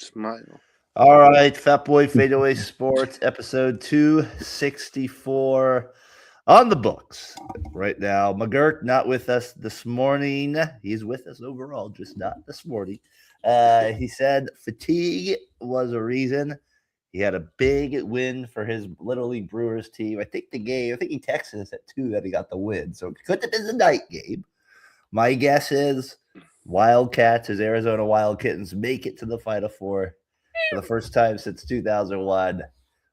Smile. All right, Fatboy FadeAway Sports, episode 264 on the books right now. McGurk not with us this morning. He's with us overall, just not this morning. He said fatigue was a reason. He had a big win for his Little League Brewers team. I think he texted us at 2 that he got the win, so it could have been the night game. My guess is Wildcats, his Arizona Wild Kittens, make it to the Final Four for the first time since 2001.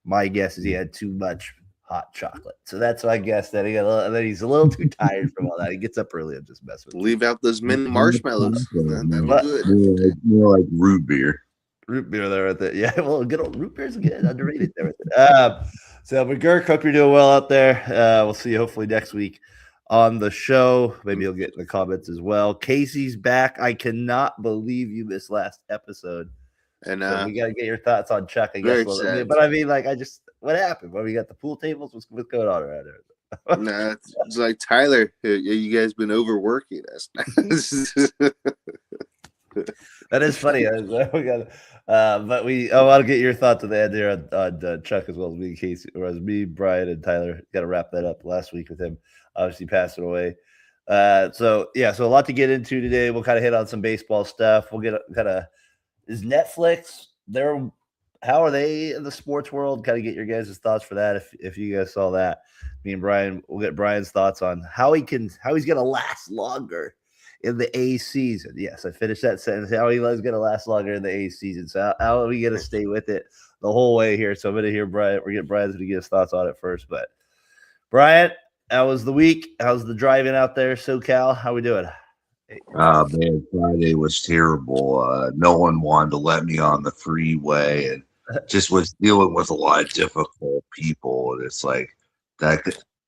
My guess is he had too much hot chocolate. So that's my guess that he's a little too tired from all that. He gets up early and just mess with Leave out those mini marshmallows. That'll be good. More like root beer. Root beer there with it. Yeah, well, good old root beer's good. Underrated there with it. So McGurk, hope you're doing well out there. We'll see you hopefully next week on the show. Maybe you'll get in the comments as well. Casey's back. I cannot believe you missed last episode. And so we got to get your thoughts on Chuck, I guess. But I mean, what happened? Well, we got the pool tables. What's going on around there? Nah, it's like Tyler. You guys been overworking us. That is funny. But I want to get your thoughts at the end here on Chuck as well as me, Casey, or as me, Brian, and Tyler. Got to wrap that up last week with him, obviously passing away. So a lot to get into today. We'll kind of hit on some baseball stuff. We'll get is Netflix there? How are they in the sports world? Kind of get your guys' thoughts for that. If you guys saw that, me and Brian, we'll get Brian's thoughts on how he's gonna last longer in the A season. Yes, I finished that sentence. How he's gonna last longer in the A season. So how are we gonna stay with it the whole way here? So I'm gonna hear Brian. Brian's gonna get his thoughts on it first. But Brian, how was the week? How's the driving out there, SoCal? How we doing? Man, Friday was terrible. No one wanted to let me on the freeway, and just was dealing with a lot of difficult people. And it's like that.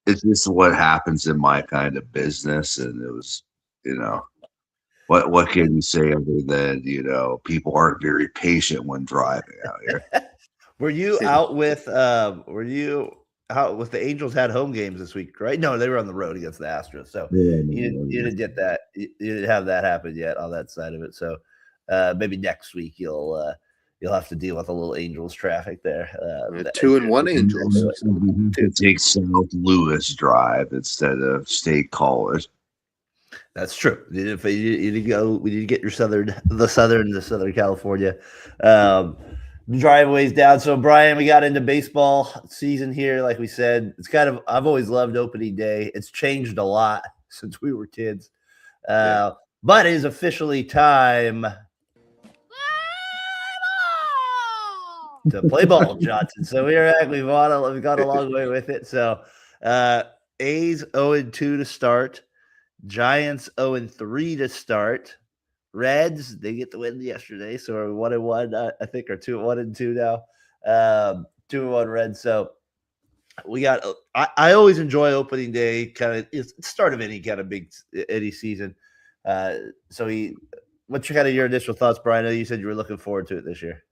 It's just what happens in my kind of business. And it was, what can you say other than people aren't very patient when driving out here. Were you out with? With the Angels had home games this week, right? No, they were on the road against the Astros. So you didn't get that. You didn't have that happen yet on that side of it. So maybe next week you'll have to deal with a little Angels traffic there. 2-1 Angels. To take South Louis Drive instead of State College. That's true. You need to go. We need to get your Southern California. Driveways down. So Brian, we got into baseball season here. Like we said, I've always loved opening day. It's changed a lot since we were kids. But it is officially time to play ball, Johnson. So we've gone a long way with it. So A's 0-2 to start. Giants 0-3 to start. Reds, they get the win yesterday, so we're 1-1, I think, or 1-2 now. 2-1 Reds. So we got. I always enjoy opening day. Kind of, it's the start of any kind of big season. What's your initial thoughts, Brian? I know you said you were looking forward to it this year.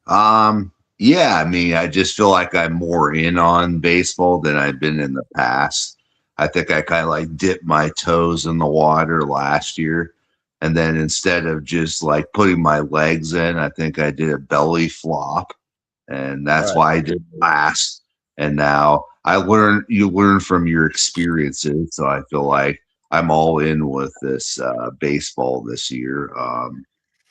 Yeah, I mean, I just feel like I'm more in on baseball than I've been in the past. I think I kind of dipped my toes in the water last year. And then instead of just putting my legs in, I think I did a belly flop. And that's why I did last. And now you learn from your experiences. So I feel like I'm all in with this baseball this year.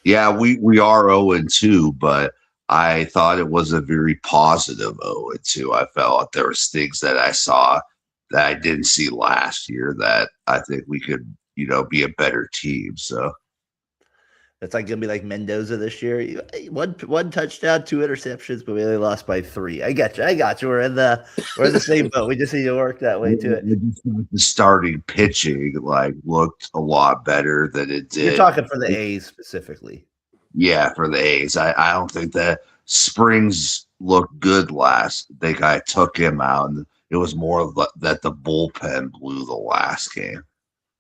We are 0-2, but I thought it was a very positive 0-2. I felt there was things that I saw that I didn't see last year that I think we could be a better team. So it's gonna be like Mendoza this year. One touchdown, 2 interceptions, but we only lost by 3. I got you. We're in the same boat. We just need to work that way to it. The starting pitching looked a lot better than it did. You're talking for the A's specifically. Yeah, for the A's. I don't think that Springs looked good last. I think I took him out, and it was more that the bullpen blew the last game.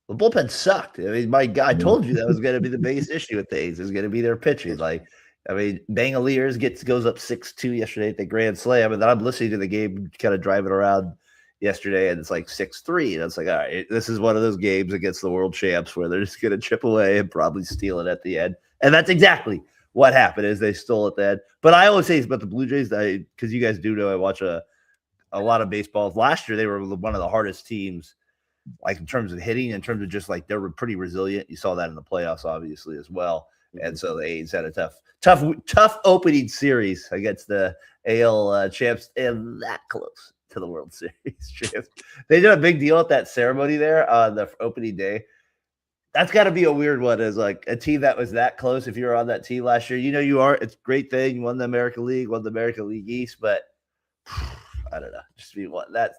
The bullpen sucked. I mean, my God, I told you that was going to be the biggest issue with the A's. Is going to be their pitching. Bangaliers goes up 6-2 yesterday at the Grand Slam, and then I'm listening to the game, kind of driving around yesterday, and it's 6-3, and it's all right, this is one of those games against the world champs where they're just going to chip away and probably steal it at the end, and that's exactly what happened is they stole it then. But I always say it's about the Blue Jays, because you guys do know I watch a lot of baseball. Last year they were one of the hardest teams, like in terms of hitting, in terms of just like they were pretty resilient. You saw that in the playoffs, obviously, as well. And so the A's had a tough opening series against the AL champs, and that close to the World Series champs. They did a big deal at that ceremony there on the opening day. That's got to be a weird one, as like a team that was that close. If you were on that team last year, you are. It's a great thing. You won the American League, won the American League East, but I don't know. Just be what that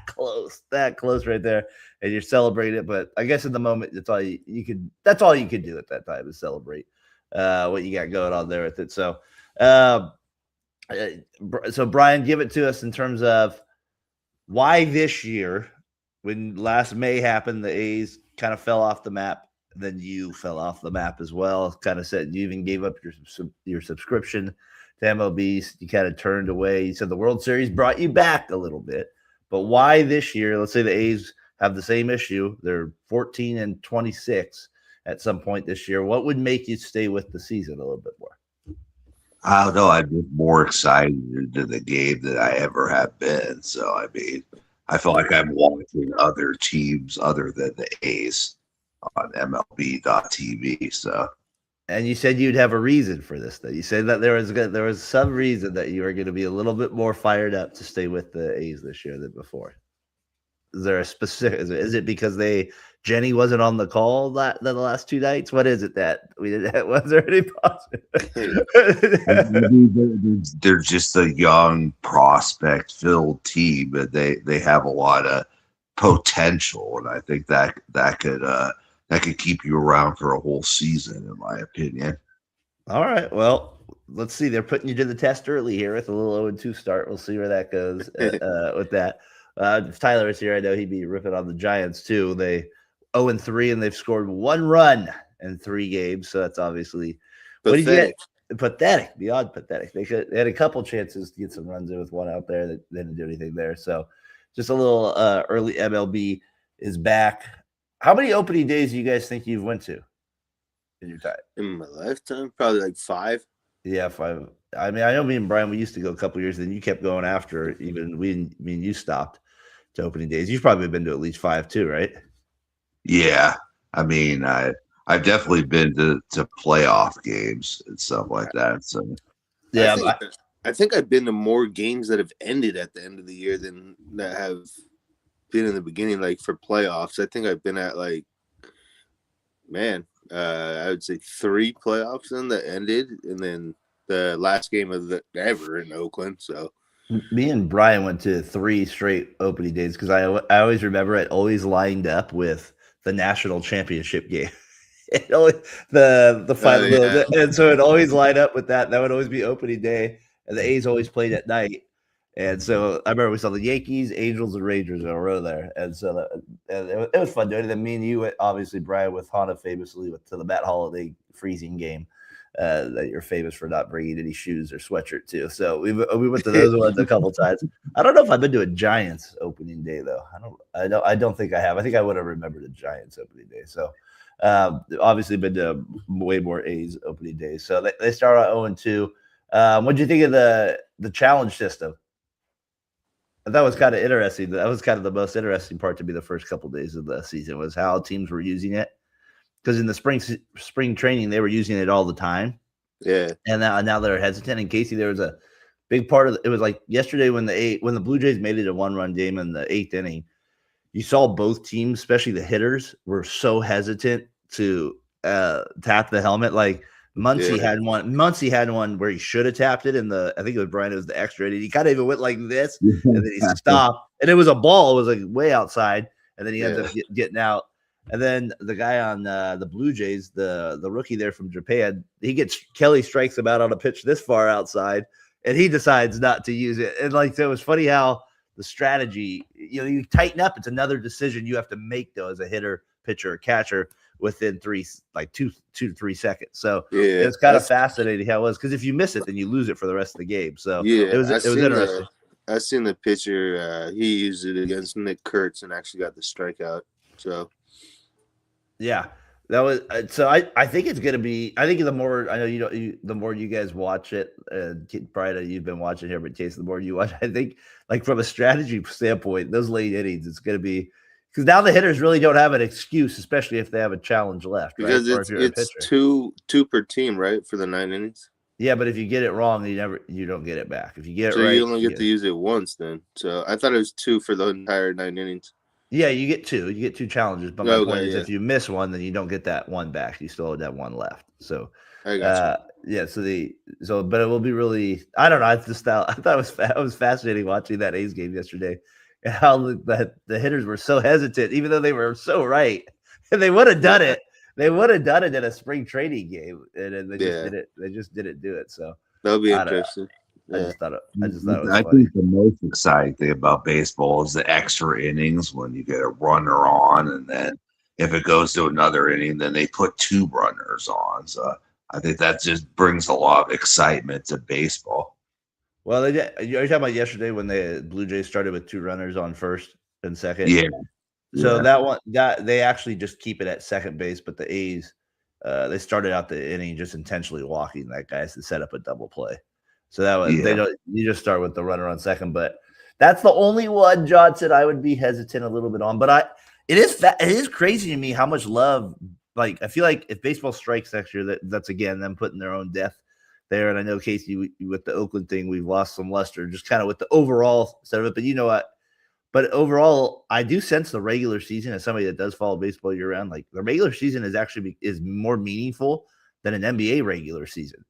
close right there, and you're celebrating it. But I guess in the moment, that's all you could. That's all you could do at that time is celebrate what you got going on there with it. So, so Brian, give it to us in terms of why this year, when last May happened, the A's kind of fell off the map. Then you fell off the map as well. Kind of said you even gave up your subscription to MLB. You kind of turned away. You said the World Series brought you back a little bit, but why this year? Let's say the A's have the same issue. They're 14-26 at some point this year. What would make you stay with the season a little bit more? I don't know. I've been more excited to the game than I ever have been. So, I mean, I feel like I'm watching other teams other than the A's on MLB.TV. So, and you said you'd have a reason for this, though. You said that there was some reason that you were going to be a little bit more fired up to stay with the A's this year than before. Is there a specific? Is it because Jenny wasn't on the call the last two nights? What is it that we didn't? Was there any positive? They're just a young prospect-filled team, but they have a lot of potential, and I think that could keep you around for a whole season, in my opinion. All right, well, let's see. They're putting you to the test early here with a little 0-2 start. We'll see where that goes with that. If Tyler is here, I know he'd be ripping on the Giants too. They 0-3, and they've scored 1 run in 3 games. So that's obviously pathetic. What did you get? Pathetic, beyond pathetic. They had a couple chances to get some runs in with one out there that they didn't do anything there. So just a little early. MLB is back. How many opening days do you guys think you've went to in your time? In my lifetime, probably like 5. Yeah, 5. I mean, I know me and Brian, we used to go a couple years, then you kept going after. Even me and you stopped to opening days. You've probably been to at least 5 too, right? Yeah, I mean, I've definitely been to playoff games and stuff like that. So yeah, I think I've been to more games that have ended at the end of the year than that have been in the beginning. Like for playoffs, I think I've been at I would say 3 playoffs in that ended, and then the last game of the ever in Oakland. So me and Brian went to 3 straight opening days because I always remember it always lined up with the national championship game. The final, and so it always lined up with that. That would always be opening day, and the A's always played at night. And so I remember we saw the Yankees, Angels, and Rangers in a row there, and so it was fun doing it. And me and you, obviously, Brian, with Honda famously to the Matt Holiday freezing game. That you're famous for not bringing any shoes or sweatshirt to. So we went to those ones a couple times. I don't know if I've been to a Giants opening day though. I don't think I have. I think I would have remembered a Giants opening day. So obviously been to way more A's opening days. So they start out 0-2. What do you think of the challenge system? That was kind of interesting. That was kind of the most interesting part to me the first couple of days of the season was how teams were using it. Because in the spring training, they were using it all the time. Yeah. And now they're hesitant. And Casey, there was a big part of it was like yesterday when the Blue Jays made it a 1-run game in the 8th inning, you saw both teams, especially the hitters, were so hesitant to tap the helmet. Like Muncy had one. Muncy had one where he should have tapped it I think it was Brian, it was the extra inning. He kind of even went like this, and then he stopped. And it was a ball. It was like way outside. And then he ends up getting out. And then the guy on the Blue Jays, the rookie there from Japan, Kelly strikes him out on a pitch this far outside, and he decides not to use it. And so it was funny how the strategy, you tighten up. It's another decision you have to make though as a hitter, pitcher, or catcher within 2 to 3 seconds. So it's kind of fascinating how it was because if you miss it, then you lose it for the rest of the game. So it was interesting. I seen the pitcher. He used it against Nick Kurtz and actually got the strikeout. So. Yeah. That was so. I think it's gonna be. I think the more I know, the more you guys watch it, Brian, you've been watching here, but Case, the more you watch, I think, like from a strategy standpoint, those late innings, it's gonna be because now the hitters really don't have an excuse, especially if they have a challenge left, right? Because Or if you're a it's pitcher. two per team, right, for the 9 innings. Yeah, but if you get it wrong, you don't get it back. If you get it So right, you only get to use it once then. So I thought it was 2 for the entire 9 innings. yeah, you get two. You get two challenges. But my point Okay, is, yeah, if you miss one, then you don't get that one back. You still have that one left. So, I got you. yeah. But it will be really. I don't know. I thought it was fascinating watching that A's game yesterday, and how the hitters were so hesitant, even though they were so right, and they would have done it. They would have done it in a spring training game, and then they just Yeah. did it. They just didn't do it. So That'll be I don't know. interesting. I Yeah. just thought it was I funny. think the most exciting thing about baseball is the extra innings when you get a runner on, and then if it goes to another inning, then they put 2 runners on. So I think that just brings a lot of excitement to baseball. Well, are you talking about yesterday when the Blue Jays started with 2 runners on first and second? Yeah. So Yeah. that they actually just keep it at second base, but the A's, they started out the inning just intentionally walking that guy to set up a double play. So that was they Yeah. don't. You just start with the runner on second, but that's the only one, Johnson, I would be hesitant a little bit on. But it is crazy to me how much love. Like I feel like if baseball strikes next year, that's again them putting their own death there. And I know Casey with the Oakland thing, we've lost some luster just kind of with the overall set of it. But you know what? But overall, I do sense the regular season as somebody that does follow baseball year round. Like the regular season is more meaningful than an NBA regular season.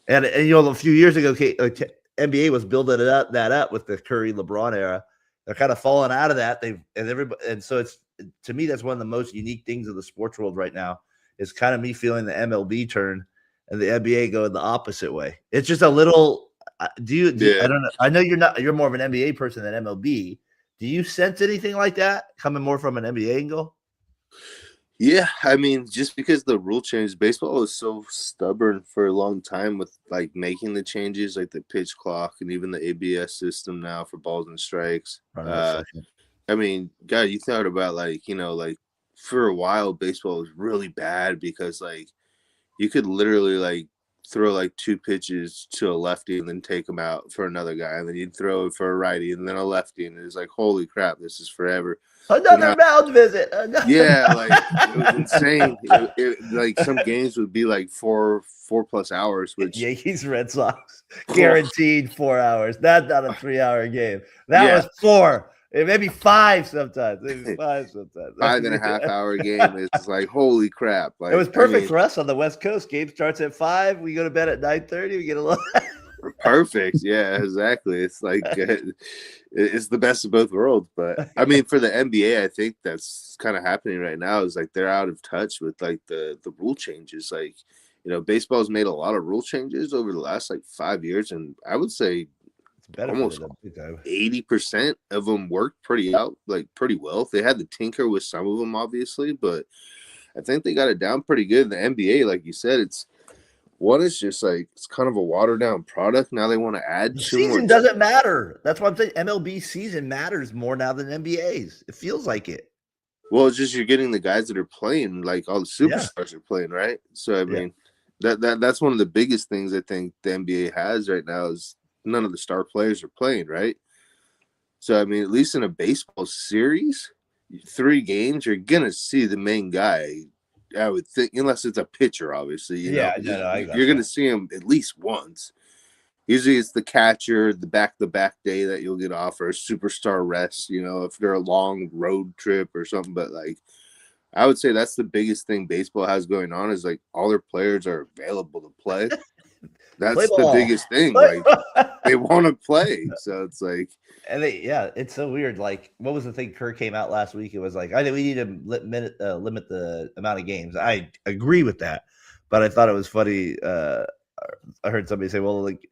And a few years ago, NBA was building that up with the Curry LeBron era. They're kind of falling out of that. And so it's to me that's one of the most unique things of the sports world right now. Is kind of me feeling the MLB turn and the NBA going the opposite way. It's just a little. Do you I don't know. I know you're more of an NBA person than MLB. Do you sense anything like that coming more from an NBA angle? Yeah, I mean, just because the rule change, baseball was so stubborn for a long time with like making the changes, like the pitch clock and even the ABS system now for balls and strikes. I mean, God, you thought about like for a while, baseball was really bad because like you could literally like throw like 2 pitches to a lefty and then take them out for another guy, and then you'd throw it for a righty and then a lefty, and it's like, holy crap, this is forever. Another mound visit. Yeah, like it was insane. Like some games would be like 4+ hours, which Yankees Red Sox guaranteed 4 hours. That's not a 3-hour game. That was 4. Maybe 5 sometimes. Maybe 5 sometimes. 5.5-hour game is like holy crap. Like it was perfect for us on the West Coast. Game starts at 5. We go to bed at 9:30. We get a little perfect. Yeah, exactly. It's like it's the best of both worlds. But I mean, for the NBA, I think that's kind of happening right now. Is like they're out of touch with like the rule changes. Like baseball's made a lot of rule changes over the last like 5 years, and I would say almost 80% of them worked pretty well. They had to tinker with some of them, obviously, but I think they got it down pretty good. In the NBA, like you said, it's just like it's kind of a watered down product. Now they want to add the 2 season more. doesn't matter. That's what I'm saying. MLB season matters more now than NBA's. It feels like it. Well, it's just you're getting the guys that are playing, like all the superstars are playing, right? So I mean, that's one of the biggest things I think the NBA has right now is none of the star players are playing, right? So I mean, at least in a baseball series, 3 games, you're gonna see the main guy. I would think, unless it's a pitcher, obviously. You're gonna see him at least once. Usually, it's the catcher, the back-to-back day that you'll get off, or a superstar rest. If they're a long road trip or something. But like, I would say that's the biggest thing baseball has going on is like all their players are available to play. That's the biggest thing. Like they want to play, so it's like, and it's so weird. Like, what was the thing? Kerr came out last week. It was like, I think we need to limit the amount of games. I agree with that, but I thought it was funny. I heard somebody say, "Well, like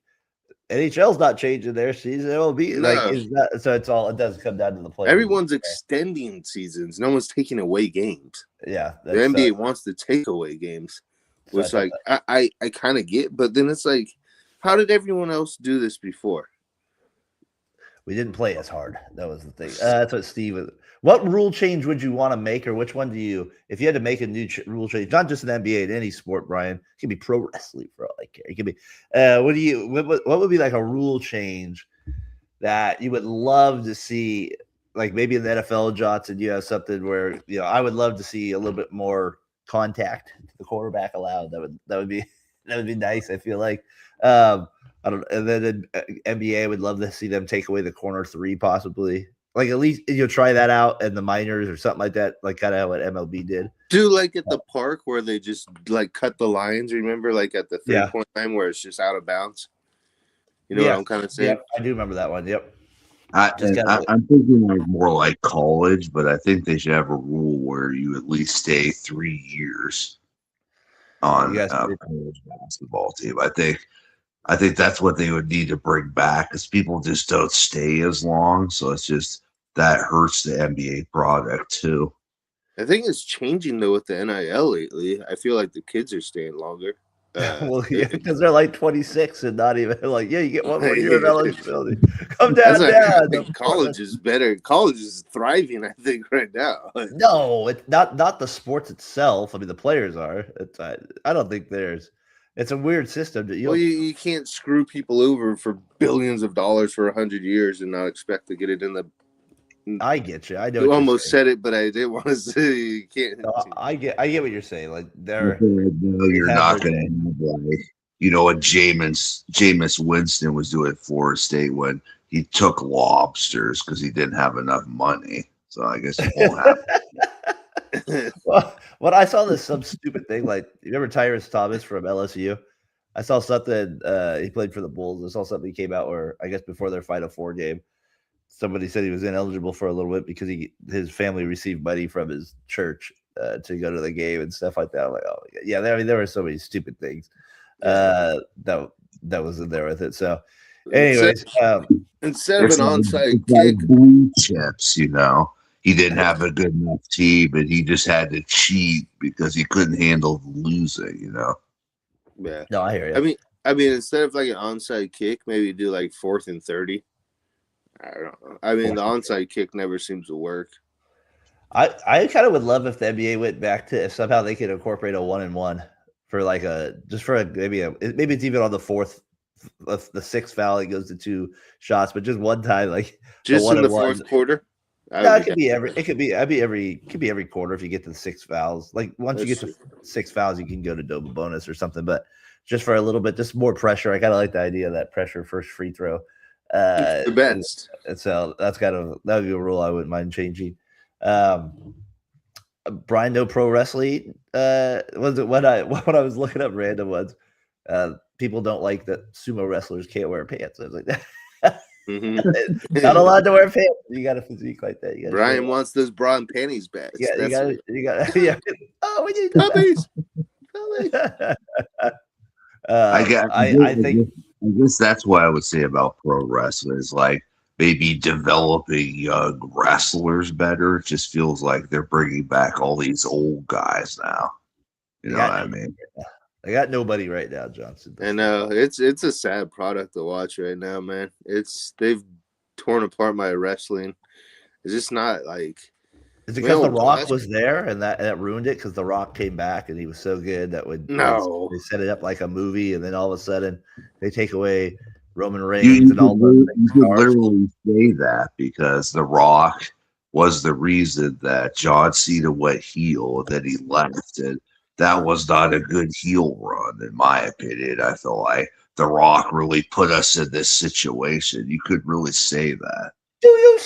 NHL's not changing their season. It will be like is that so? It does come down to the play. Everyone's extending seasons. No one's taking away games. Yeah, the NBA wants to take away games. Which, like, I kind of get, but then it's like, how did everyone else do this before? We didn't play as hard. That was the thing. That's what Steve was. What rule change would you want to make, or which one do you, if you had to make a new rule change, not just in NBA, in any sport, Brian, it could be pro wrestling for all I care. It could be, what would be like a rule change that you would love to see, like maybe in the NFL, Johnson, you have something where, I would love to see a little bit more contact to the quarterback allowed. That would be nice. I feel like, I don't, and then in NBA would love to see them take away the corner three, possibly. Like at least try that out in the minors or something like that, like kind of what MLB did. Do like at the park where they just like cut the lines. Remember, like at the 3-point line where it's just out of bounds. You know what I'm kind of saying? Yeah, I do remember that one. Yep. I'm thinking like more like college, but I think they should have a rule where you at least stay 3 years on a college basketball team. I think that's what they would need to bring back, because people just don't stay as long. So it's just that hurts the NBA product too. I think it's changing though with the NIL lately. I feel like the kids are staying longer. Well, yeah, because they're like 26 and not even like, you get one more year of eligibility. Come down. I think college is better. College is thriving, I think, right now. No, it's not the sports itself. I mean, the players are. I don't think it's a weird system. You can't screw people over for billions of dollars for 100 years and not expect to get it in the. I get you. I know. You almost said it, but I didn't want to say you can't. No, I get what you're saying. Like you're not going to have like what Jameis Winston was doing at Florida State when he took lobsters because he didn't have enough money. So I guess it won't happen. Well, I saw some stupid thing. Like, you remember Tyrus Thomas from LSU? I saw something. He played for the Bulls. I saw something came out where, I guess before their Final Four game, somebody said he was ineligible for a little bit because his family received money from his church to go to the game and stuff like that. I'm like, oh my God. Yeah, there were so many stupid things that was in there with it. So, anyways, instead of an onside kick, blue chips, he didn't have a good enough team, but he just had to cheat because he couldn't handle losing. Yeah. No, I hear you. I mean, instead of like an onside kick, maybe do like 4th and 30. I don't know. I mean, the onside kick never seems to work. I kind of would love if the NBA went back to, if somehow they could incorporate a 1-and-1 for like maybe it's even on the 4th, the 6th foul, it goes to 2 shots, but just one time, like just in the 4th quarter. No, it could be every quarter if you get to the 6 fouls. Like once you get to 6 fouls, you can go to double bonus or something. But just for a little bit, just more pressure. I kind of like the idea of that pressure first free throw. The best. And so that would be a rule I wouldn't mind changing. Brian, no pro wrestling. Was it when I was looking up random ones? People don't like that sumo wrestlers can't wear pants. I was like, mm-hmm. Not allowed to wear pants. You got a physique like that. Brian wants those bra and panties back. Yeah, you got. Yeah. Oh, we need puppies. I guess that's what I would say about pro wrestling is like maybe developing young wrestlers better. It just feels like they're bringing back all these old guys now. You know what I mean? I got nobody right now, Johnson. I know it's a sad product to watch right now, man. They've torn apart my wrestling. It's just not like. Is it because The Rock was there and that ruined it? Because The Rock came back and he was so good that they set it up like a movie, and then all of a sudden they take away Roman Reigns and all those things. You could literally say that because The Rock was the reason that John Cena went heel and then he left, and that was not a good heel run, in my opinion. I feel like The Rock really put us in this situation. You could really say that. Do you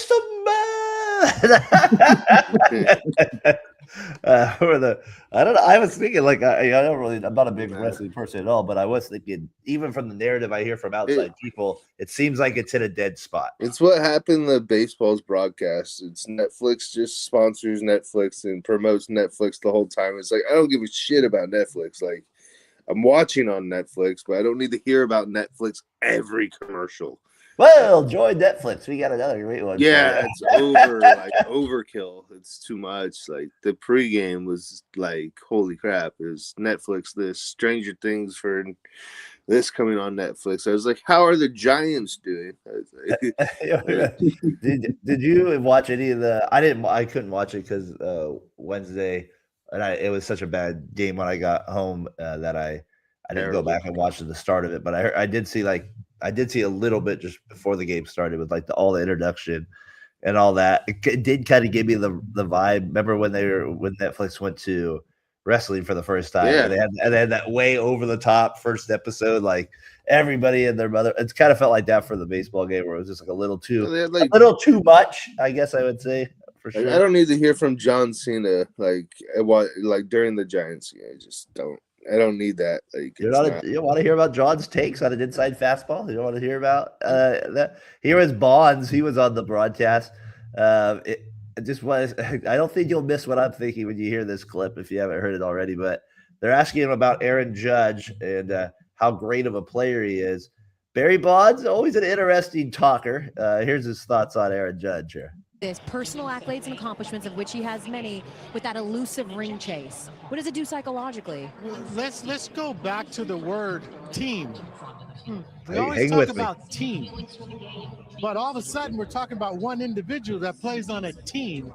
I don't know. I was thinking like I'm not a big wrestling person at all, but I was thinking even from the narrative I hear from outside people, it seems like it's in a dead spot. It's what happened to baseball's broadcast. It's Netflix just sponsors Netflix and promotes Netflix the whole time. It's like I don't give a shit about Netflix. Like I'm watching on Netflix, but I don't need to hear about Netflix every commercial. Well, join Netflix. We got another great one. Yeah, it's overkill. It's too much. Like the pregame was like, holy crap! It was Netflix this, Stranger Things for this coming on Netflix. I was like, how are the Giants doing? Did you watch any of the? I couldn't watch it because Wednesday, and it was such a bad game when I got home that I didn't go back and watch the start of it. But I did see a little bit just before the game started with like all the introduction and all that. It did kind of give me the vibe. Remember when Netflix went to wrestling for the first time? Yeah. And they had that way over the top first episode, like everybody and their mother. It's kind of felt like that for the baseball game, where it was just like a little too much, I guess I would say, for sure. I don't need to hear from John Cena like during the Giants game. I just don't. I don't need that. Like, you don't want to hear about John's takes on an inside fastball. You don't want to hear about that. Here was Bonds. He was on the broadcast. It just was. I don't think you'll miss what I'm thinking when you hear this clip if you haven't heard it already. But they're asking him about Aaron Judge and how great of a player he is. Barry Bonds, always an interesting talker. Here's his thoughts on Aaron Judge here. His personal accolades and accomplishments, of which he has many, with that elusive ring chase. What does it do psychologically? Let's go back to the word team. We Hey, always talk about team, but all of a sudden we're talking about one individual that plays on a team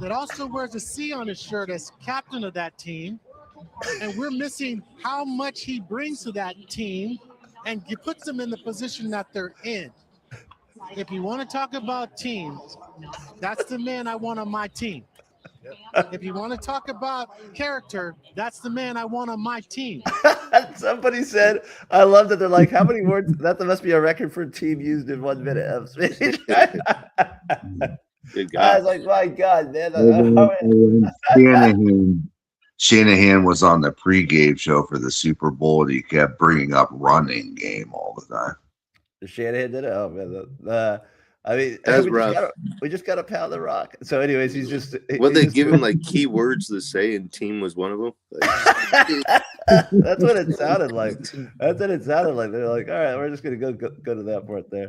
that also wears a C on his shirt as captain of that team, and we're missing how much he brings to that team and puts them in the position that they're in. If you want to talk about teams, that's the man I want on my team. If you want to talk about character, that's the man I want on my team. Somebody said, I love that they're like, how many words? That must be a record for a team used in 1 minute of speech. Good guy. I was like, my God, man. Shanahan was on the pregame show for the Super Bowl, and he kept bringing up running game all the time. Shanahan did it. Oh man, I mean, that's rough. We just got to pound the rock. So, anyways, he's just. What they give him like key words to say, and team was one of them. That's what it sounded like. That's what it sounded like. They're like, all right, we're just gonna go to that part there.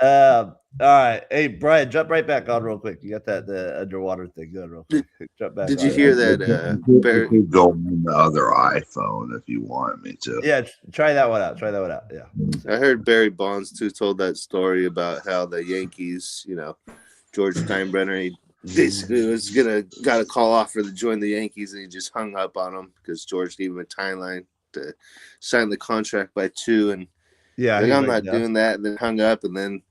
All right, hey Brian, jump right back on real quick. You got the underwater thing going real quick. Jump back. Did you hear that? Barry go on the other iPhone if you want me to. Yeah, try that one out. Yeah. I heard Barry Bonds too told that story about how the Yankees, George Steinbrenner, he basically got a call offer to join the Yankees, and he just hung up on him because George gave him a timeline to sign the contract by 2, and I'm not doing that, and then hung up, and then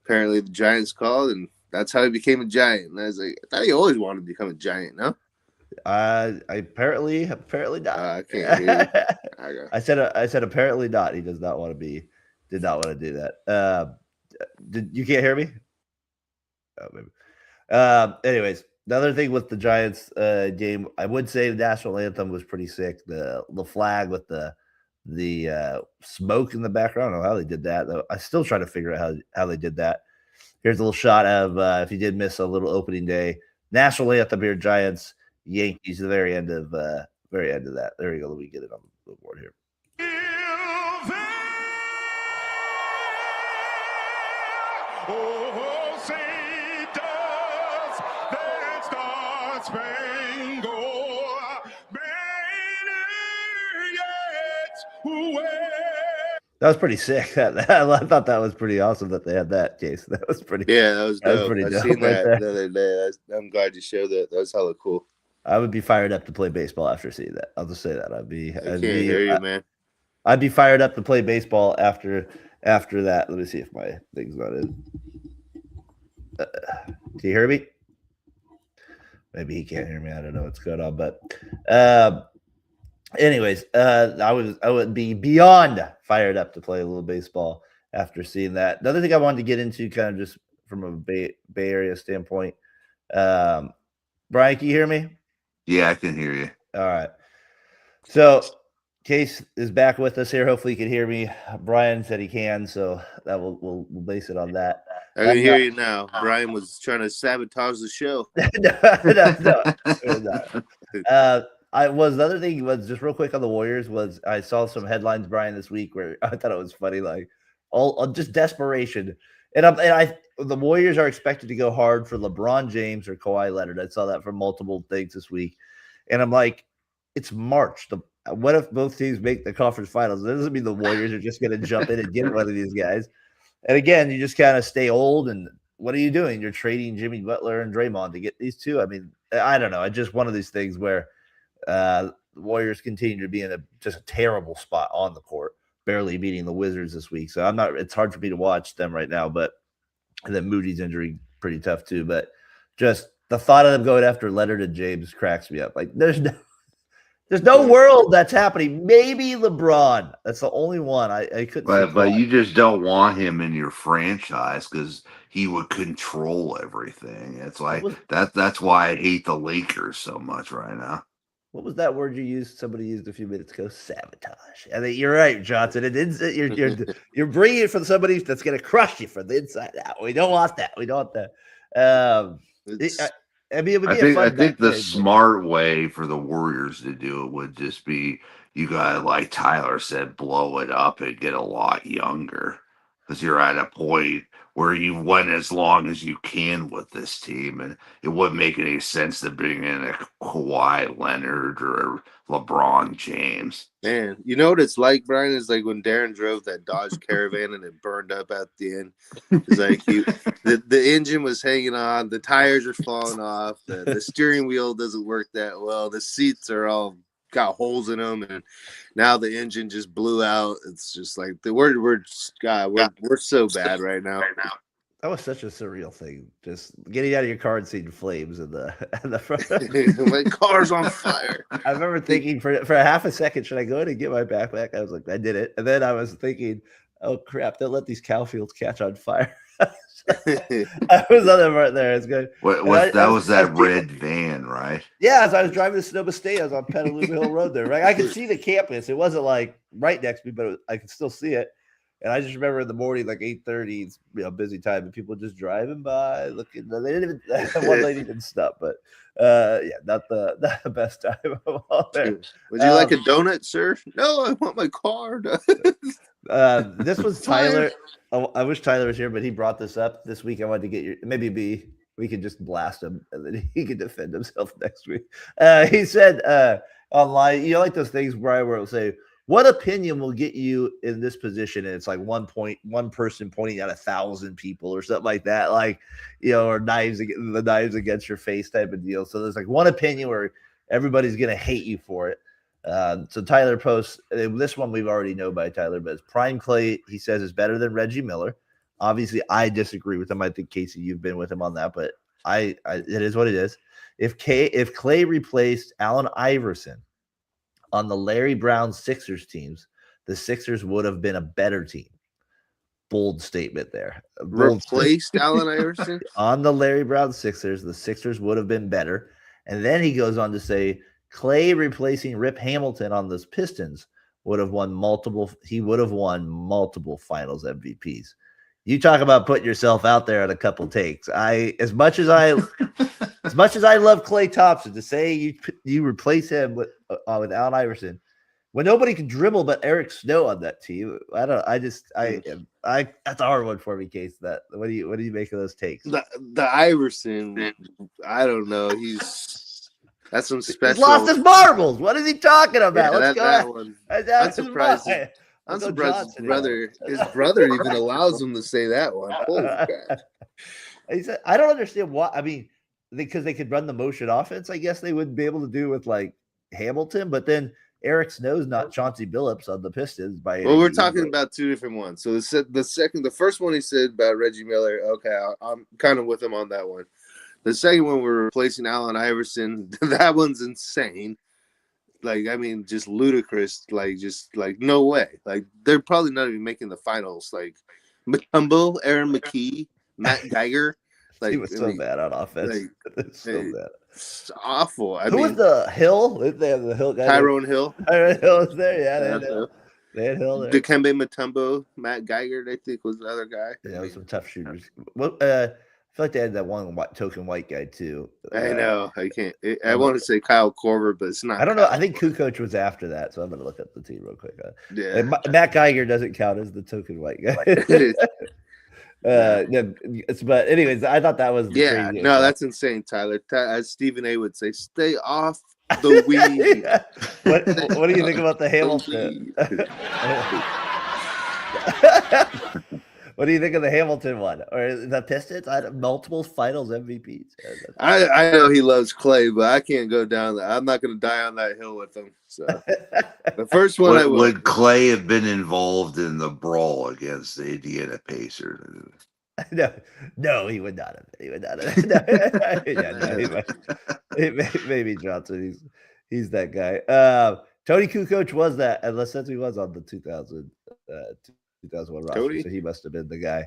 apparently the Giants called, and that's how he became a Giant. And I was like, I thought he always wanted to become a Giant, no? Apparently not. I can't hear you. I said apparently not. He did not want to do that. You can't hear me? Oh, maybe. Anyways, the other thing with the Giants game, I would say the national anthem was pretty sick. The flag with the smoke in the background. I don't know how they did that, though. I still try to figure out how they did that. Here's a little shot of if you did miss a little opening day national anthem here, Giants, Yankees, the very end of that. There you go. Let me get it on the board here. That was pretty sick. I thought that was pretty awesome that they had that case. That was pretty. Yeah, that was dope. Pretty I've dope seen right that the other day. I'm glad you showed that. That was hella cool. I would be fired up to play baseball after seeing that. I'll just say that. I can't hear you, man. I'd be fired up to play baseball after that. Let me see if my thing's not in. Can you hear me? Maybe he can't hear me. I don't know what's going on, but anyways, I would be beyond fired up to play a little baseball after seeing that. Another thing I wanted to get into, kind of just from a Bay Area standpoint. Brian, can you hear me? Yeah, I can hear you. All right. So Case is back with us here. Hopefully, you can hear me. Brian said he can, so that we'll base it on that. I can hear you now. Brian was trying to sabotage the show. No. The other thing was just real quick on the Warriors was I saw some headlines, Brian, this week where I thought it was funny, like all just desperation. And the Warriors are expected to go hard for LeBron James or Kawhi Leonard. I saw that from multiple things this week. And I'm like, it's March. what if both teams make the conference finals? That doesn't mean the Warriors are just going to jump in and get one of these guys. And again, you just kind of stay old. And what are you doing? You're trading Jimmy Butler and Draymond to get these two. I mean, I don't know. It's just one of these things where the Warriors continue to be in just a terrible spot on the court, barely beating the Wizards this week. So it's hard for me to watch them right now. But and then Moody's injury pretty tough too. But just the thought of them going after Leonard and James cracks me up. Like there's no world that's happening. Maybe LeBron. That's the only one I couldn't. But you just don't want him in your franchise because he would control everything. It's like that's why I hate the Lakers so much right now. What was that word you used? Somebody used a few minutes ago. Sabotage. I think you're right, Johnson. You're bringing it from somebody that's going to crush you from the inside out. We don't want that. We don't want that. I think the smart way for the Warriors to do it would just be you got to, like Tyler said, blow it up and get a lot younger because you're at a point where you went as long as you can with this team, and it wouldn't make any sense to bring in a Kawhi Leonard or a LeBron James. Man, you know what it's like, Brian? It's like when Darren drove that Dodge Caravan and it burned up at the end. It's like the engine was hanging on, the tires are falling off, the steering wheel doesn't work that well, the seats are all got holes in them, and now the engine just blew out. It's just like we're so bad right now. That was such a surreal thing. Just getting out of your car and seeing flames in the front. My car's on fire. I remember thinking for a half a second, should I go in and get my backpack? I was like, I did it. And then I was thinking, oh crap, don't let these cow fields catch on fire. I was on the right there. It's good. That was that red van, right? Yeah, as I was driving to Sonoma State, I was on Petaluma Hill Road there. Right, I could see the campus. It wasn't like right next to me, but I could still see it. And I just remember in the morning, like 8:30, it's busy time, and people just driving by, looking. They didn't even. One lady didn't stop, but not the best time of all there. Would you like a donut, sir? No, I want my car. This was Tyler. I wish Tyler was here, but he brought this up this week. I wanted to get we could just blast him and then he could defend himself next week. He said online, like those things, Brian, where it'll say, what opinion will get you in this position? And it's like one person pointing at 1,000 people or something like that, like, or the knives against your face type of deal. So there's like one opinion where everybody's going to hate you for it. So Tyler posts this one we've already know by Tyler, but it's Prime Clay. He says is better than Reggie Miller. Obviously, I disagree with him. I think Casey, you've been with him on that, but it is what it is. If Clay replaced Allen Iverson on the Larry Brown Sixers teams, the Sixers would have been a better team. Bold statement there. Replaced Allen Iverson on the Larry Brown Sixers, the Sixers would have been better. And then he goes on to say, Clay replacing Rip Hamilton on those Pistons would have won multiple finals MVPs. You talk about putting yourself out there on a couple takes. As much as I love Klay Thompson, to say you replace him with Allen Iverson when nobody can dribble but Eric Snow on that team. That's a hard one for me, Case. What do you make of those takes? The Iverson, I don't know. That's some special. He's lost his marbles. What is he talking about? Yeah, Let's go. That one. I'm surprised. I'm surprised his brother even allows him to say that one. Holy crap. He said, I don't understand why. I mean, because they could run the motion offense, I guess they wouldn't be able to do with like Hamilton, but then Eric Snow's not Chauncey Billups on the Pistons by. Well, we're talking about two different ones. So the first one he said about Reggie Miller. Okay, I'm kind of with him on that one. The second one, we're replacing Allen Iverson. That one's insane. Like, I mean, just ludicrous. Like, no way. Like, they're probably not even making the finals. Like, Mutombo, Aaron McKee, Matt Geiger. Like, he was so bad on offense. Bad. It's awful. Who was the Hill? They have the Hill guy. Tyrone Hill. Tyrone Hill was there. Yeah, they had Hill there. Dikembe Mutombo, Matt Geiger, I think, was the other guy. Yeah, some tough shooters. Well, I feel like they had that one token white guy too. I know. I can't. I want to say Kyle Korver, but it's not. I don't know. I think Kukoc was after that, so I'm going to look up the team real quick. Yeah. Matt Geiger doesn't count as the token white guy. But anyways, I thought that was that's insane, Tyler. As Stephen A would say, stay off The weed. What do you think about the Hamilton? What do you think of the Hamilton one or the Pistons? I had multiple Finals MVPs. I know he loves Clay, but I can't go down there. I'm not going to die on that hill with him. So the first one would Clay have been involved in the brawl against the Indiana Pacers? No, he would not have. He would not have. No. Maybe Johnson. He's that guy. Tony Kukoc was that, unless he was on the 2001 roster, Cody? So he must have been the guy.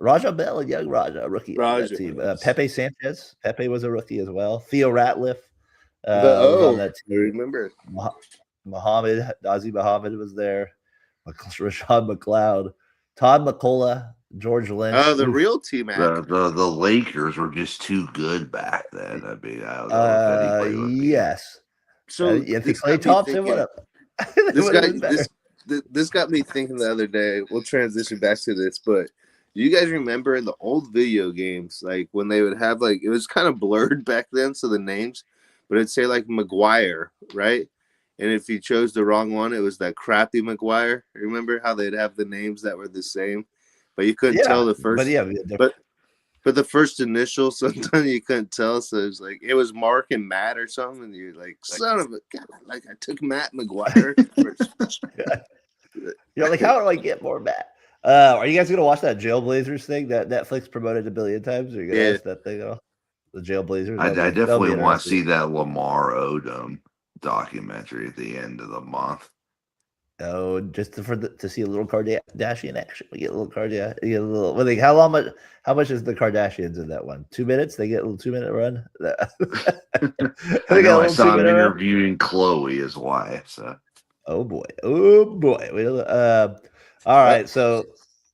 Raja Bell, young Raja, rookie on that team. Pepe Sanchez. Pepe was a rookie as well. Theo Ratliff was on that team. I remember. Nazi Muhammad was there. Rashad McLeod. Todd McCullough. George Lynch. Oh, the real team. The Lakers were just too good back then. I mean, I don't know if anybody would be. Yes. So you think Klay Thompson would have? This got me thinking the other day. We'll transition back to this, but do you guys remember in the old video games, like when they would have it was kind of blurred back then, so the names, but it'd say like McGuire, right? And if you chose the wrong one, it was that crappy McGuire. Remember how they'd have the names that were the same, but you couldn't tell the first. But the first initial, sometimes you couldn't tell. So it was like it was Mark and Matt or something, and you're like, son of a God, like I took Matt McGuire. You're like, how do I get more Matt? Are you guys gonna watch that Jailblazers thing that Netflix promoted a billion times? Are you gonna watch that thing at all? The Jailblazers. I definitely want to see that Lamar Odom documentary at the end of the month. Oh, just to see a little Kardashian action. We get a little Kardashian. You get a little. How much is the Kardashians in that one? 2 minutes? They get a little 2-minute run. I saw him interviewing Chloe, his wife. So. Oh boy. All right. So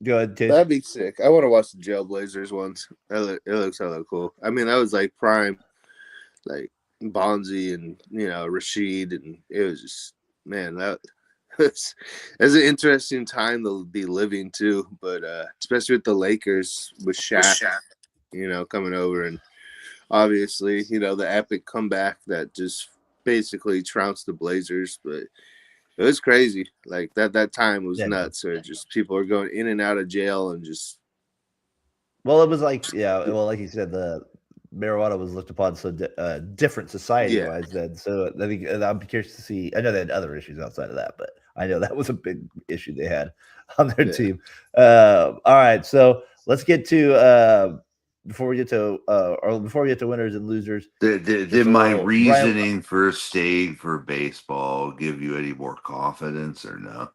go ahead, Tish. That'd be sick. I want to watch the Jailblazers ones. It looks hella cool. I mean, that was like prime, like Bonzi and Rashid, and it was just that. It's an interesting time to be living too, but especially with the Lakers with Shaq, coming over, and obviously, the epic comeback that just basically trounced the Blazers. But it was crazy. Like that time was nuts. Or just people are going in and out of jail and just. Well, it was like like you said, the marijuana was looked upon so different society-wise then. So I think I'm curious to see. I know they had other issues outside of that, but I know that was a big issue they had on their team. All right, so let's get to before we get to winners and losers. Did my reasoning for staying for baseball give you any more confidence or no?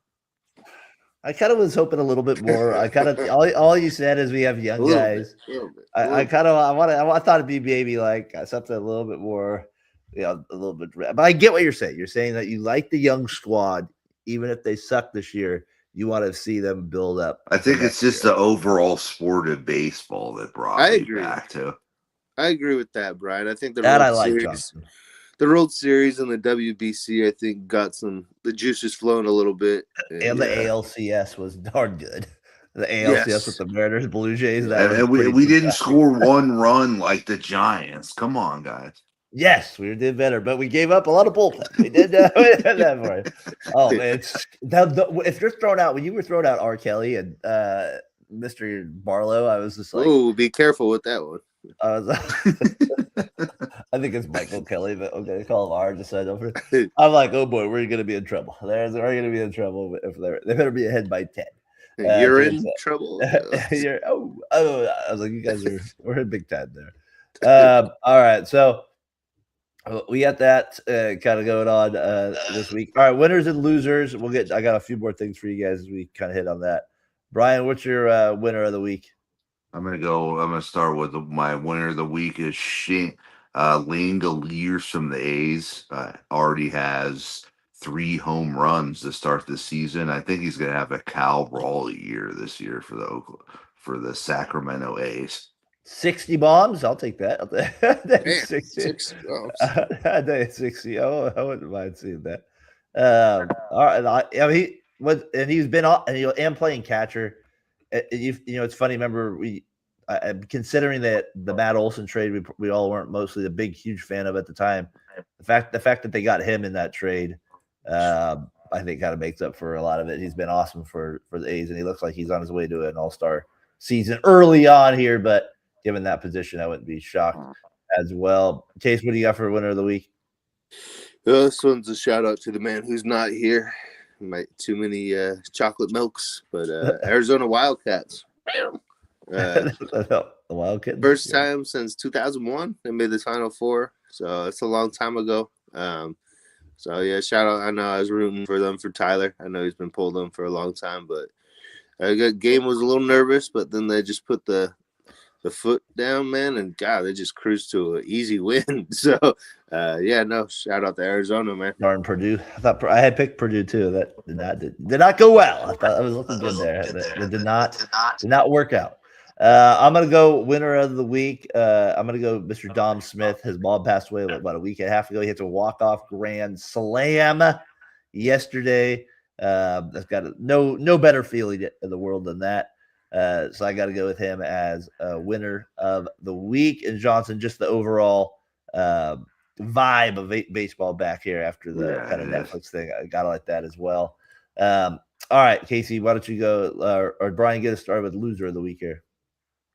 I kind of was hoping a little bit more. I kind of all you said is we have young guys. I thought it'd be maybe like something a little bit more, a little bit. But I get what you're saying. You're saying that you like the young squad, even if they suck this year. You want to see them build up. I think it's just the overall sport of baseball that brought me back to. I agree with that, Brian. I think the World Series and the WBC, I think, got the juices flowing a little bit. And the ALCS was darn good. The ALCS with the Mariners, Blue Jays. We didn't score one run like the Giants. Come on, guys. Yes, we did better, but we gave up a lot of bullpen. We did that for it. Oh, man. If you're thrown out, when you were thrown out R. Kelly and Mr. Barlow, I was just like, "Ooh, be careful with that one." I think it's Michael Kelly, but I'm going to call him R. Just so I don't. I'm like, oh boy, we're going to be in trouble. We're going to be in trouble if they better be ahead by 10. You're in trouble. I was like, you guys we're in big time there. All right, so we got that kind of going on this week. All right, winners and losers. I got a few more things for you guys as we kind of hit on that. Brian, what's your winner of the week? I'm gonna start with my winner of the week is Lane Delirious from the A's. Already has 3 home runs to start the season. I think he's gonna have a Cal Raleigh year this year for the Sacramento A's. 60 bombs, I'll take that. 60 bombs. I think 60. I wouldn't mind seeing that. All right. He's been and playing catcher. It's funny. Remember, considering that the Matt Olson trade, we all weren't mostly the big, huge fan of at the time. The fact that they got him in that trade, I think kind of makes up for a lot of it. He's been awesome for the A's, and he looks like he's on his way to an all-star season early on here. But given that position, I wouldn't be shocked as well. Case, what do you got for winner of the week? This one's a shout out to the man who's not here. Too many chocolate milks, but Arizona Wildcats. The Wildcats. First time since 2001 they made the Final Four, so it's a long time ago. So yeah, shout out. I know I was rooting for them for Tyler. I know he's been pulling them for a long time, but game was a little nervous, but then they just put the foot down, man, and God, they just cruised to an easy win. So shout out to Arizona, man. Darn Purdue. I had picked Purdue too. That did not go well. I thought I was looking good there. It did not work out. I'm gonna go winner of the week. I'm gonna go Mr. Dom Smith. His mom passed away about a week and a half ago. He hit a walk-off grand slam yesterday. That's got no better feeling in the world than that. So I got to go with him as a winner of the week. And Johnson, just the overall vibe of baseball back here after the kind of Netflix thing. I got to like that as well. All right, Casey, why don't you go, or Brian, get us started with loser of the week here.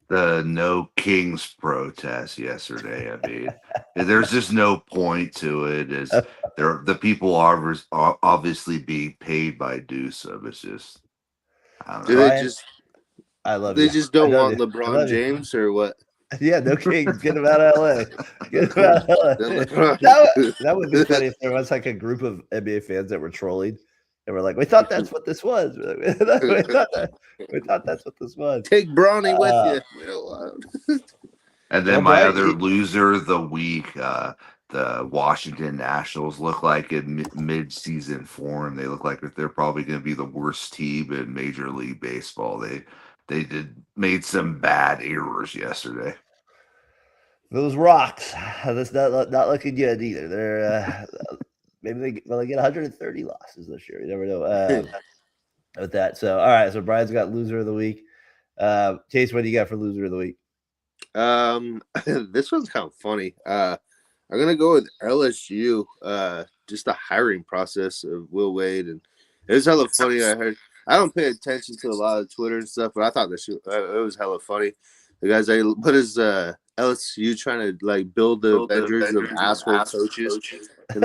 The No Kings protest yesterday. I mean, there's just no point to it. The people are obviously being paid by do so. It's just, I don't know. I love they you. just don't want LeBron James or what? Yeah, no Kings. Get him out of LA. Get him out of LA. That would be funny if there was like a group of NBA fans that were trolling. And we're like, we thought that's what this was. We thought that's what this was. Take Bronny with you. And then my other loser of the week, the Washington Nationals look like in mid-season form. They look like they're probably going to be the worst team in Major League Baseball. They made some bad errors yesterday. Those Rocks, that's not looking good either. They're maybe they get 130 losses this year. You never know with that. So, all right. So Brian's got loser of the week. Case, what do you got for loser of the week? This one's kind of funny. I'm gonna go with LSU. Just the hiring process of Will Wade, and it's hella funny. I don't pay attention to a lot of Twitter and stuff, but I thought it was hella funny. The guys, what is LSU trying to like build the Avengers of asshole coaches? And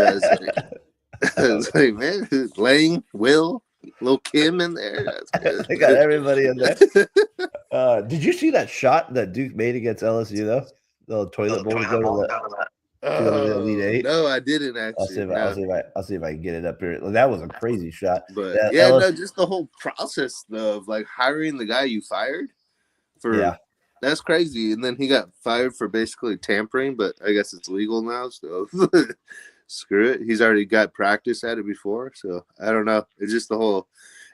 it's like, man, Lang, Will, Lil Kim in there. They got everybody in there. Did you see that shot that Duke made against LSU though? The toilet bowl to go to the Elite Eight. No, I didn't actually. I'll see if I can get it up here. That was a crazy shot. But just the whole process of like hiring the guy you fired for. That's crazy. And then he got fired for basically tampering, but I guess it's legal now. So screw it. He's already got practice at it before. So I don't know. It's just the whole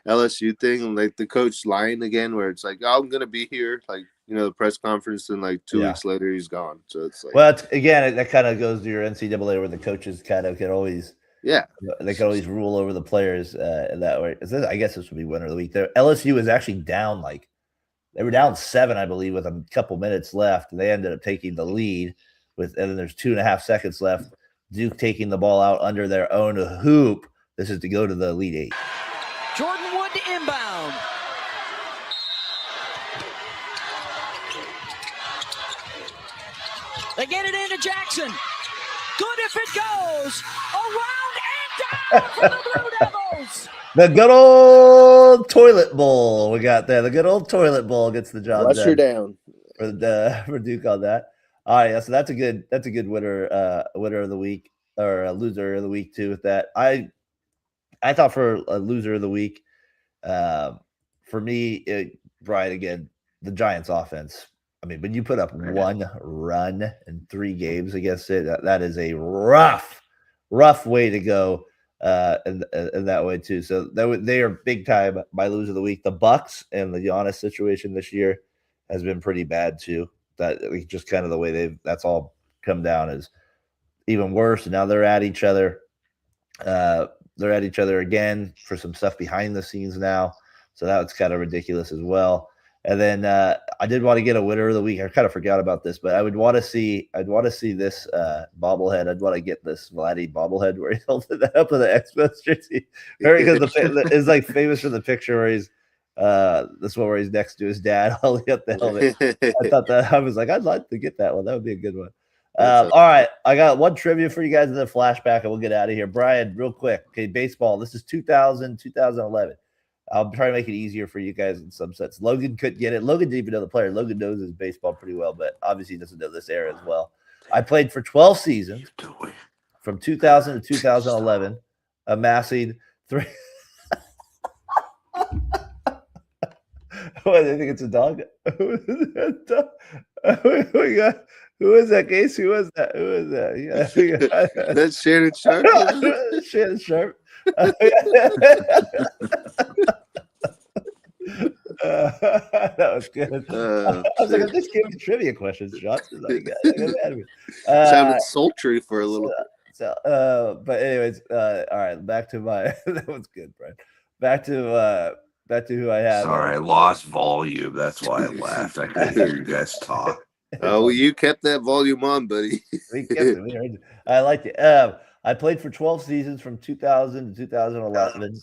LSU thing. Like the coach lying again, where it's like, oh, I'm going to be here. Like, the press conference, and like 2 weeks later, he's gone. So it's like, well, again, that kind of goes to your NCAA where the coaches kind of can always, they can always rule over the players in that way. I guess this would be winner of the week. LSU is actually down they were down 7, I believe, with a couple minutes left. And they ended up taking the lead and then there's 2.5 seconds left. Duke taking the ball out under their own hoop. This is to go to the Elite Eight. Jordan Wood to inbound. They get it into Jackson. Good if it goes. Around and down for the Blue Devils. The good old toilet bowl we got there. The good old toilet bowl gets the job done. Flush her down for Duke on that. All right, so that's a good winner winner of the week, or a loser of the week too. With that, I thought for a loser of the week, for me, Brian, again, the Giants offense. I mean, when you put up 1 run in 3 games against it, that is a rough way to go. In that way too. So they are big time my loser of the week. The Bucks and the Giannis situation this year has been pretty bad too. That just kind of the way that's all come down is even worse. And now they're at each other. They're at each other again for some stuff behind the scenes now. So that's kind of ridiculous as well. And then I did want to get a winner of the week. I kind of forgot about this, but I'd want to see this bobblehead. I'd want to get this Vladdy bobblehead where he held it up with the Expos jersey. Because it's like famous for the picture where he's this one where he's next to his dad holding up the helmet. I was like, I'd like to get that one. That would be a good one. All right, I got one trivia for you guys and then flashback, and we'll get out of here. Brian, real quick. Okay, baseball. This is 2011. I'll try to make it easier for you guys in some sense. Logan couldn't get it. Logan didn't even know the player. Logan knows his baseball pretty well, but obviously doesn't know this era as well. I played for 12 seasons from 2000 to 2011, amassing three. What, I think it's a dog. Who is that? Who is that, Case? Who is that? Yeah. That's Shannon Sharp. Shannon Sharp. That was good. I was like, I'm just giving trivia questions, Johnson. Sounded sultry for a little bit. But anyways, all right, back to my that was good, Brian. Back to who I have. Sorry, I lost volume. That's why I laughed. I couldn't hear you guys talk. Oh, well, you kept that volume on, buddy. We kept it. We heard it. I liked it. I played for 12 seasons from 2000 to 2011,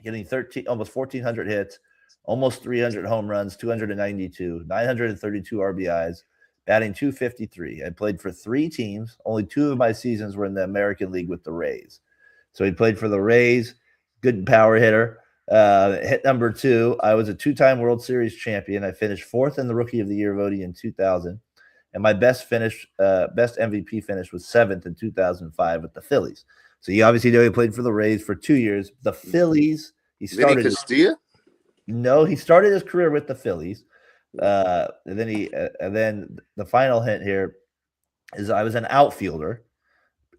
getting almost 1,400 hits, almost 300 home runs, 292, 932 RBIs, batting .253. I played for 3 teams. Only 2 of my seasons were in the American League with the Rays. So he played for the Rays, good power hitter. Hit number 2, I was a 2-time World Series champion. I finished 4th in the Rookie of the Year voting in 2000. And my best MVP finish was 7th in 2005 with the Phillies. So you obviously know he played for the Rays for 2 years. The Phillies, he started. Castilla? No, he started his career with the Phillies. And then the final hint here is I was an outfielder.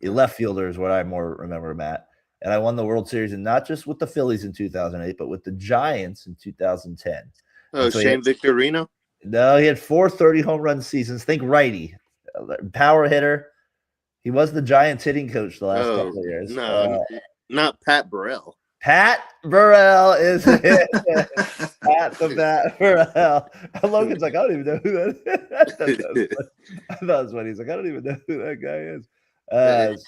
A left fielder is what I more remember him at. And I won the World Series, and not just with the Phillies in 2008, but with the Giants in 2010. Oh, so Shane Victorino? No, he had 430 home run seasons. Think righty, power hitter. He was the Giants hitting coach the last couple of years. No, not Pat Burrell. Pat Burrell is it. Pat the Bat Burrell. Logan's like, I don't even know who that is. I thought it was funny. He's like, I don't even know who that guy is.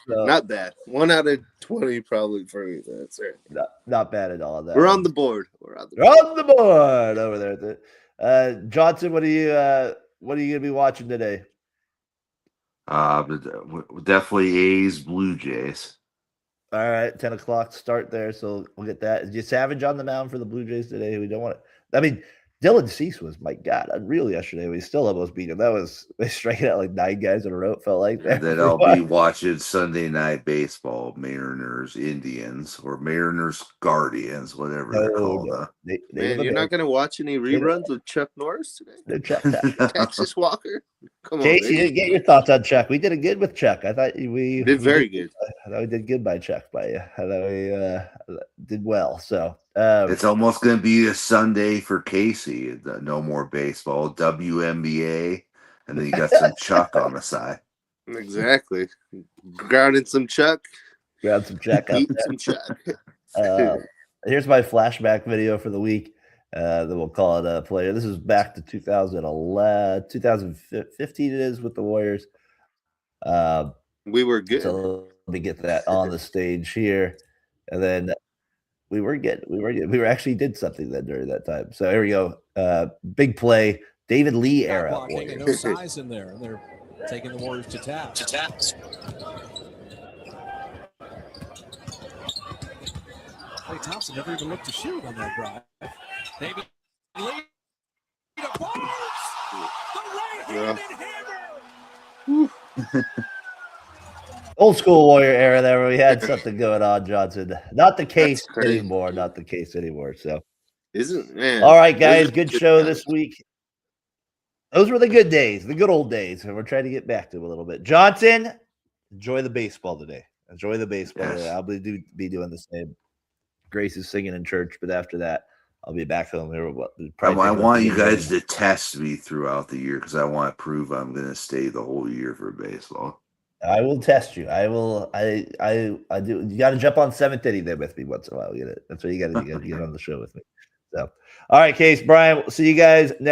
Not bad. 1 out of 20 probably for me. That's right. Not bad at all. We're on the board. We're on the board over there. Johnson, what are you gonna be watching today? Definitely A's, Blue Jays. All right, 10 o'clock start there, so we'll get that. Is Savage on the mound for the Blue Jays today? We don't want it. I mean, Dylan Cease was, my God, unreal yesterday. We still almost beat him. They striking out like 9 guys in a row, it felt like that. And then I'll be watching Sunday Night Baseball, Mariners, Indians, or Mariners, Guardians, whatever they're called. Man, you're not going to watch any reruns of Chuck Norris today? Texas Walker? Come on, Casey, you get your thoughts on Chuck. We did it good with Chuck. I thought we did very good. I thought we did good by Chuck by you. I thought we did well. So it's almost going to be a Sunday for Casey. No more baseball, WNBA, and then you got some Chuck on the side. Exactly. Grounding some Chuck. Ground some Chuck. Eating some Chuck. Here's my flashback video for the week. Then we'll call it a player. This is back to 2011, 2015 it is with the Warriors. We were good. So let me get that on the stage here. And then we were good. We actually did something then during that time. So here we go. Big play. David Lee era. No size in there. They're taking the Warriors to taps. Clay Thompson never even looked to shoot on that drive. David Lee. The right-handed Old school Warrior era there where we had something going on, Johnson. Not the case anymore. Not the case anymore. So isn't man. All right, guys. Good show this week. Those were the good days, the good old days. And we're trying to get back to them a little bit. Johnson, enjoy the baseball today. Enjoy the baseball today. I'll be doing the same. Grace is singing in church, but after that, I'll be back home here. I want you guys to test me throughout the year because I want to prove I'm going to stay the whole year for baseball. I will test you. I will. I do. You got to jump on 7th inning there with me once in a while. Get it? That's what you got to do. You got to get on the show with me. So, all right, Case, Brian, we'll see you guys next.